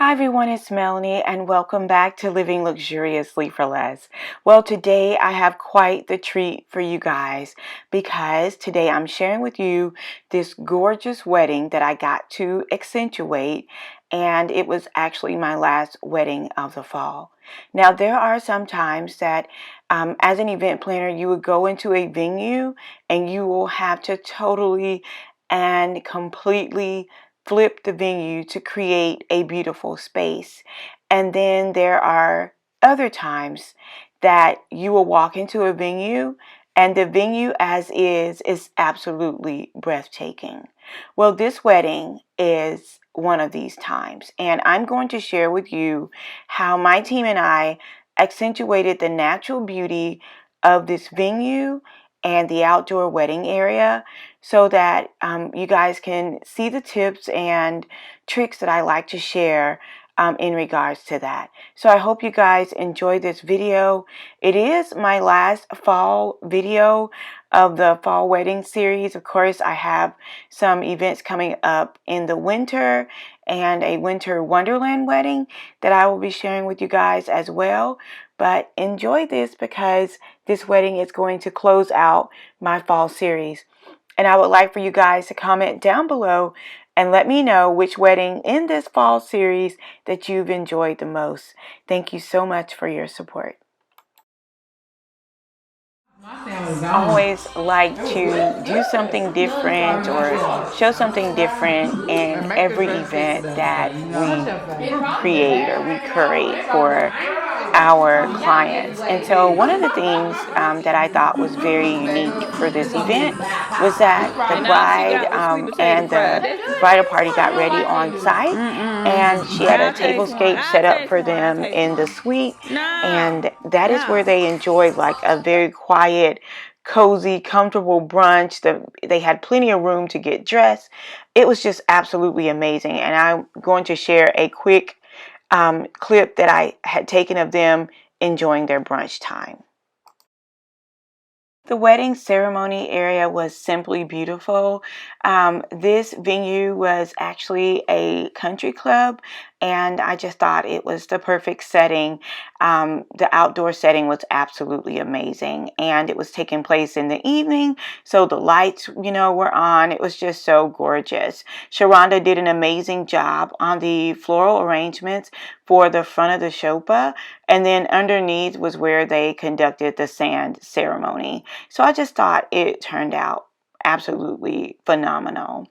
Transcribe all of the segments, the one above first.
Hi everyone, it's Melanie and welcome back to Living Luxuriously for Less. Well, today I have quite the treat for you guys because today I'm sharing with you this gorgeous wedding that I got to accentuate, and it was actually my last wedding of the fall. Now, there are some times that as an event planner, you would go into a venue and you will have to totally and completely flip the venue to create a beautiful space. And then there are other times that you will walk into a venue and the venue as is absolutely breathtaking. Well, this wedding is one of these times, and I'm going to share with you how my team and I accentuated the natural beauty of this venue and the outdoor wedding area so that you guys can see the tips and tricks that I like to share in regards to that. So I hope you guys enjoy this video. It is my last fall video of the fall wedding series. Of course, I have some events coming up in the winter and a winter wonderland wedding that I will be sharing with you guys as well. But enjoy this because this wedding is going to close out my fall series. And I would like for you guys to comment down below and let me know which wedding in this fall series that you've enjoyed the most. Thank you so much for your support. I always like to do something different or show something different in every event that we create or we curate for our clients. And so one of the things that I thought was very unique for this event was that the bride and the bridal party got ready on site, and she had a tablescape set up for them in the suite, and that is where they enjoyed like a very quiet, cozy, comfortable brunch. They had plenty of room to get dressed. It was just absolutely amazing, and I'm going to share a quick clip that I had taken of them enjoying their brunch time. The wedding ceremony area was simply beautiful. This venue was actually a country club, and I just thought it was the perfect setting. The outdoor setting was absolutely amazing, and it was taking place in the evening, so the lights, were on. It was just so gorgeous. Sharonda did an amazing job on the floral arrangements for the front of the shopa, and then underneath was where they conducted the sand ceremony. So I just thought it turned out absolutely phenomenal.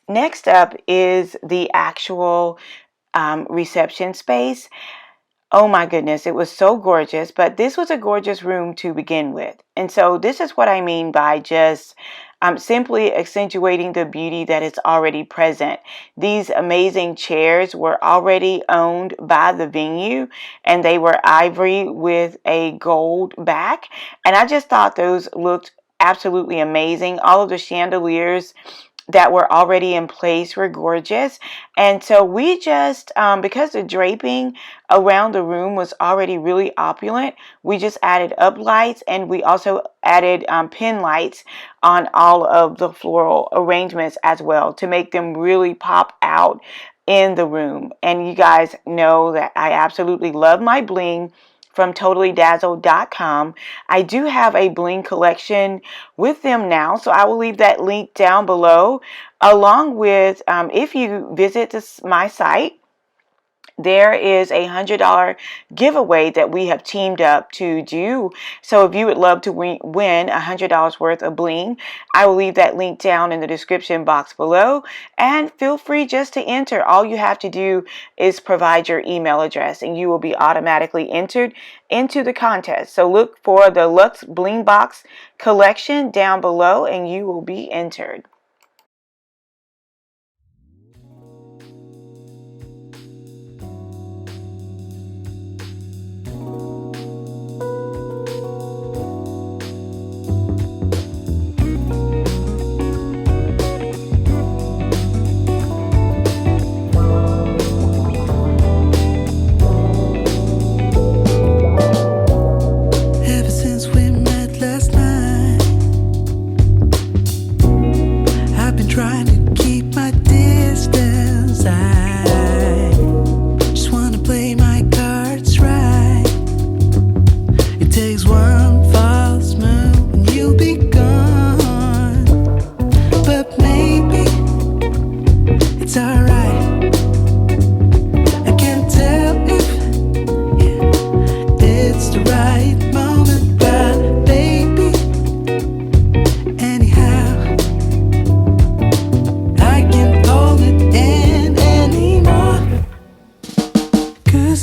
Next up is the actual reception space. Oh my goodness, it was so gorgeous, but this was a gorgeous room to begin with. And so this is what I mean by just simply accentuating the beauty that is already present. These amazing chairs were already owned by the venue, and they were ivory with a gold back. And I just thought those looked absolutely amazing. All of the chandeliers that were already in place were gorgeous. And so we just, because the draping around the room was already really opulent, we just added up lights, and we also added pin lights on all of the floral arrangements as well to make them really pop out in the room. And you guys know that I absolutely love my bling from totallydazzled.com. I do have a bling collection with them now, so I will leave that link down below, along with if you visit my site, there is a $100 giveaway that we have teamed up to do. So if you would love to win $100 worth of bling, I will leave that link down in the description box below, and feel free just to enter. All you have to do is provide your email address and you will be automatically entered into the contest. So look for the Luxe Bling Box collection down below and you will be entered.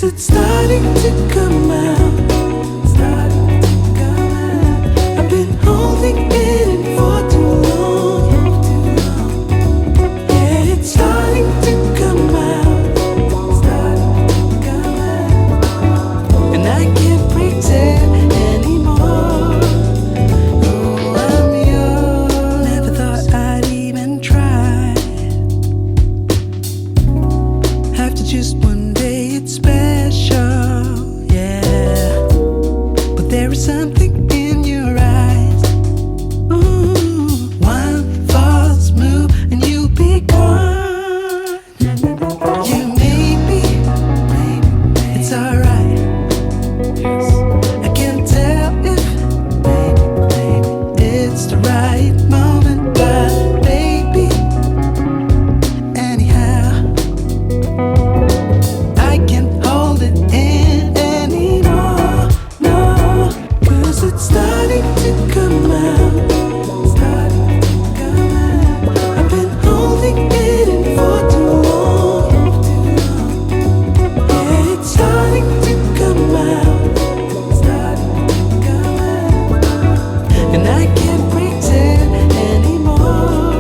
it's starting to come out. I've been holding it in for too long. Yeah, it's starting to come out. And I can't pretend anymore. Oh, I'm yours. Never thought I'd even try. After just one day it's special, yeah. But there is something in your eyes. Ooh, one false move and you'll be gone. You made me, it's alright. I can't tell if it's the right moment, but baby, anyhow, I can't hold it in anymore, no. 'Cause it's starting to come out. I've been holding it in for too long. Yeah, it's starting to come out. And I can't pretend anymore.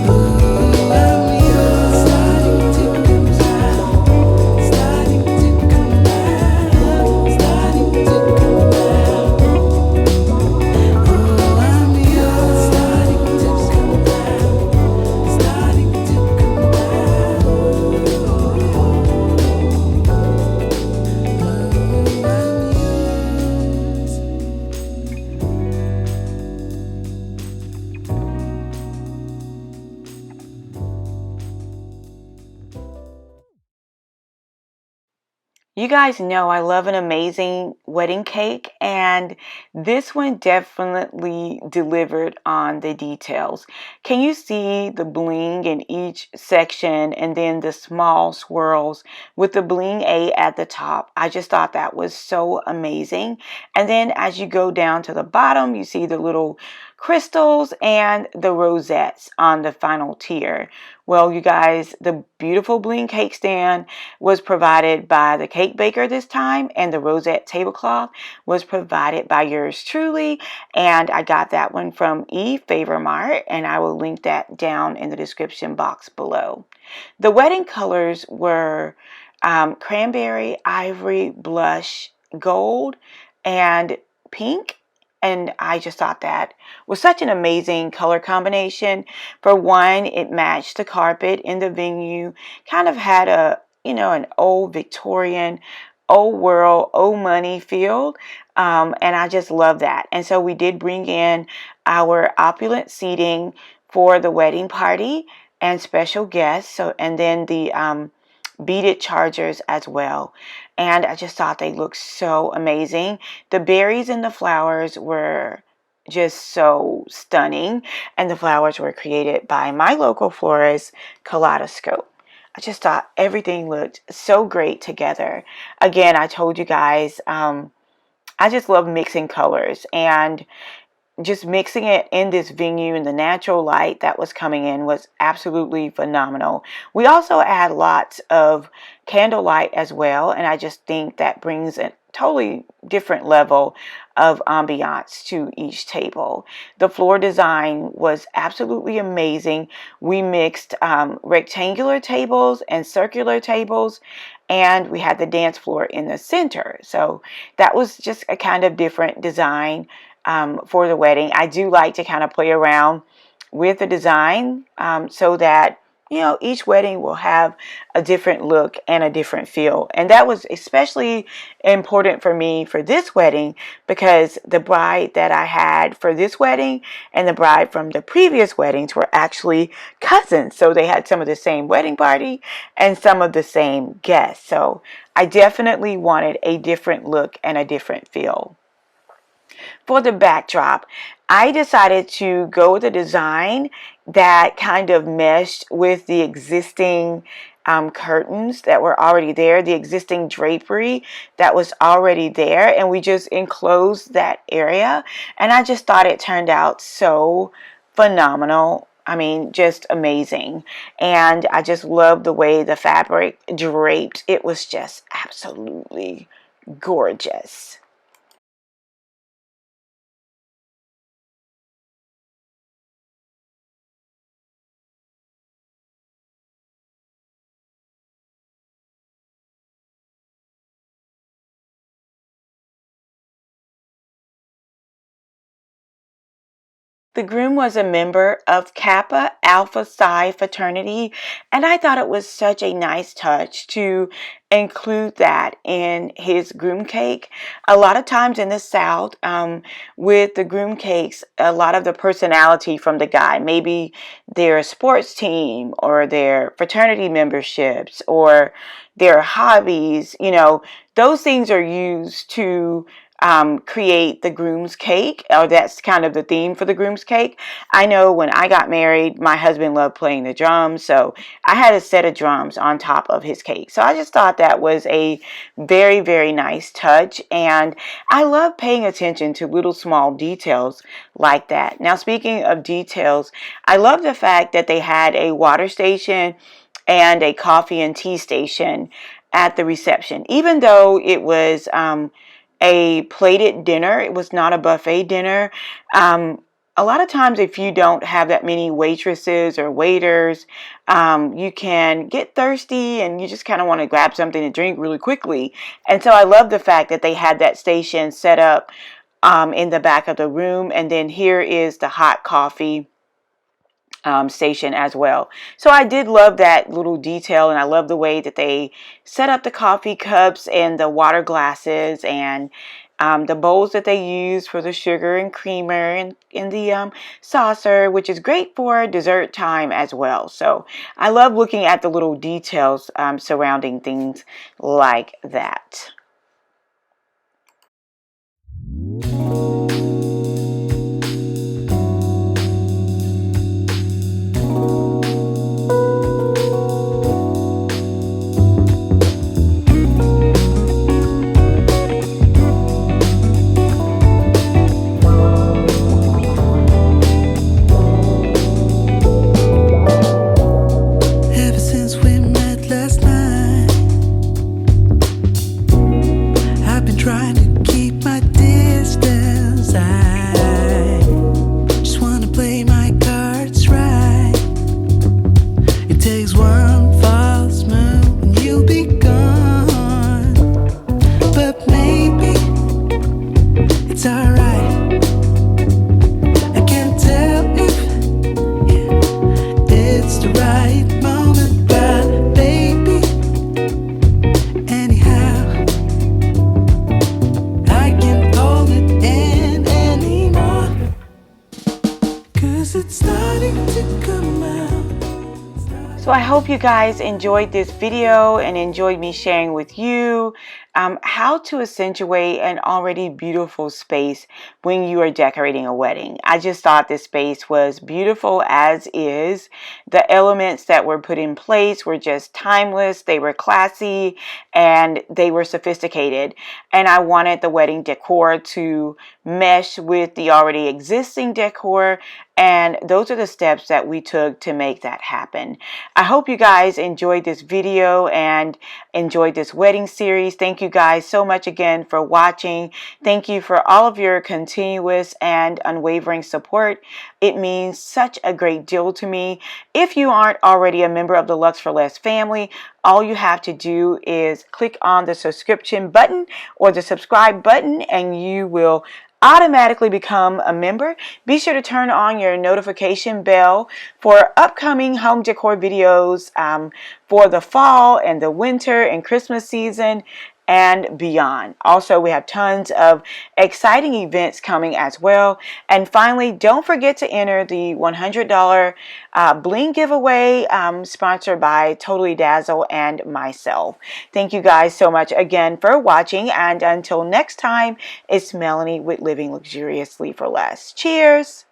Ooh, I'm yours. Starting to come out. Starting to come out. Starting to come out. Ooh, I'm yours. Starting to come out. Starting to come out. Ooh, I'm yours. You guys know I love an amazing wedding cake, and this one definitely delivered on the details. Can you see the bling in each section and then the small swirls with the bling A at the top? I just thought that was so amazing. And then as you go down to the bottom, you see the little crystals and the rosettes on the final tier. Well, you guys, the beautiful bling cake stand was provided by the cake baker this time, and the rosette tablecloth was provided by yours truly, and I got that one from Favor Mart, and I will link that down in the description box below. The wedding colors were cranberry, ivory, blush, gold, and pink. And I just thought that was such an amazing color combination. For one, it matched the carpet in the venue, kind of had a, an old Victorian, old world, old money feel. And I just love that. And so we did bring in our opulent seating for the wedding party and special guests. So, and then the beaded chargers as well. And I just thought they looked so amazing. The berries and the flowers were just so stunning, and the flowers were created by my local florist, Kaleidoscope. I just thought everything looked so great together. Again, I told you guys, I just love mixing colors, and just mixing it in this venue and the natural light that was coming in was absolutely phenomenal. We also add lots of candlelight as well, and I just think that brings a totally different level of ambiance to each table. The floor design was absolutely amazing. We mixed rectangular tables and circular tables, and we had the dance floor in the center. So that was just a kind of different design for the wedding. I do like to kind of play around with the design so that each wedding will have a different look and a different feel. And that was especially important for me for this wedding, because the bride that I had for this wedding and the bride from the previous weddings were actually cousins. So they had some of the same wedding party and some of the same guests. So I definitely wanted a different look and a different feel. For the backdrop, I decided to go with a design that kind of meshed with the existing curtains that were already there, the existing drapery that was already there, and we just enclosed that area. And I just thought it turned out so phenomenal. I mean, just amazing. And I just love the way the fabric draped. It was just absolutely gorgeous. The groom was a member of Kappa Alpha Psi fraternity, and I thought it was such a nice touch to include that in his groom cake. A lot of times in the South, with the groom cakes, a lot of the personality from the guy, maybe their sports team or their fraternity memberships or their hobbies, those things are used to create the groom's cake, or that's kind of the theme for the groom's cake. I know when I got married, my husband loved playing the drums, so I had a set of drums on top of his cake. So I just thought that was a very, very nice touch, and I love paying attention to little small details like that. Now, speaking of details, I love the fact that they had a water station and a coffee and tea station at the reception, even though it was a plated dinner. It was not a buffet dinner. A lot of times, if you don't have that many waitresses or waiters, you can get thirsty and you just kind of want to grab something to drink really quickly. And so I love the fact that they had that station set up in the back of the room. And then here is the hot coffee station as well. So I did love that little detail, and I love the way that they set up the coffee cups and the water glasses and the bowls that they use for the sugar and creamer and in the saucer, which is great for dessert time as well. So I love looking at the little details surrounding things like that. Ever since we met last night, I've been trying to keep my distance. I just wanna play my cards right. It takes one false move and you'll be gone. But maybe it's alright. I can't tell if it's the right moment, but baby, anyhow, I can't hold it in anymore. 'Cause it's starting to come out. So I hope you guys enjoyed this video and enjoyed me sharing with you how to accentuate an already beautiful space when you are decorating a wedding. I just thought this space was beautiful as is. The elements that were put in place were just timeless, they were classy, and they were sophisticated. And I wanted the wedding decor to mesh with the already existing decor, and those are the steps that we took to make that happen. I hope you guys enjoyed this video and enjoyed this wedding series. Thank you guys so much again for watching. Thank you for all of your continuous and unwavering support. It means such a great deal to me. If you aren't already a member of the Lux for Less family, all you have to do is click on the subscription button or the subscribe button and you will automatically become a member. Be sure to turn on your notification bell for upcoming home decor videos for the fall and the winter and Christmas season and beyond. Also, we have tons of exciting events coming as well. And finally, don't forget to enter the $100 bling giveaway sponsored by Totally Dazzle and myself. Thank you guys so much again for watching, and until next time, it's Melanie with Living Luxuriously for Less. Cheers!